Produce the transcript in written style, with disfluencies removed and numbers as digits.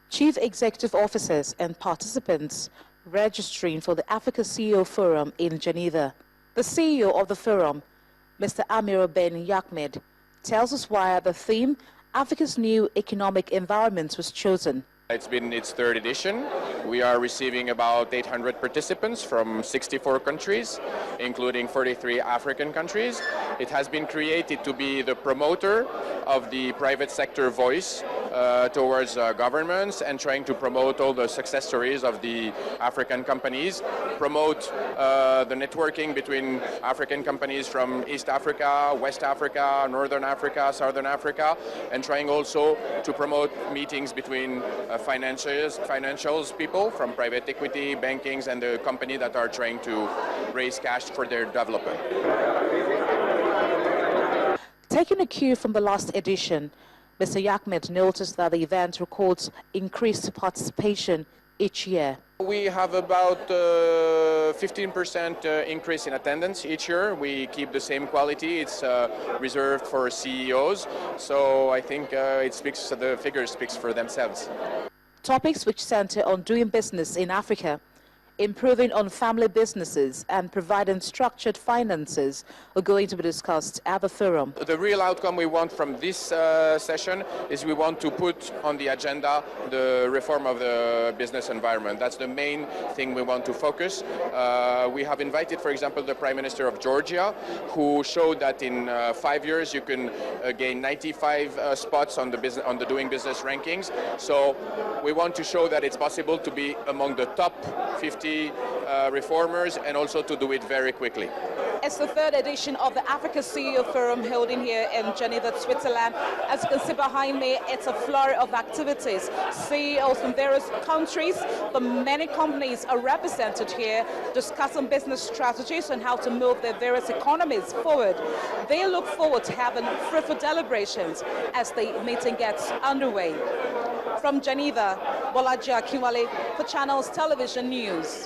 Chief Executive Officers and participants registering for the Africa CEO Forum in Geneva. The CEO of the forum, Mr. Amir Ben Yahmed, tells us why the theme, Africa's New Economic Environment, was chosen. It's been its third edition. We are receiving about 800 participants from 64 countries, including 43 African countries. It has been created to be the promoter of the private sector voice towards governments and trying to promote all the success stories of the African companies, promote the networking between African companies from East Africa, West Africa, Northern Africa, Southern Africa, and trying also to promote meetings between financials people from private equity, bankings, and the company that are trying to raise cash for their development. Taking a cue from the last edition, Mr. Yahmed noticed that the event records increased participation each year. We have about 15% increase in attendance each year. We keep the same quality. It's reserved for CEOs. So I think the figures speak for themselves. Topics which center on doing business in Africa, improving on family businesses, and providing structured finances are going to be discussed at the forum. The real outcome we want from this session is we want to put on the agenda the reform of the business environment. That's the main thing we want to focus. We have invited, for example, the Prime Minister of Georgia, who showed that in 5 years you can gain 95 spots on the doing business rankings. So we want to show that it's possible to be among the top 50 reformers and also to do it very quickly. It's the third edition of the Africa CEO Forum held in here in Geneva, Switzerland. As you can see behind me, it's a flurry of activities. CEOs from various countries, from many companies are represented here discussing business strategies and how to move their various economies forward. They look forward to having fruitful deliberations as the meeting gets underway. From Geneva, Bolaji Akinwale for Channels Television News.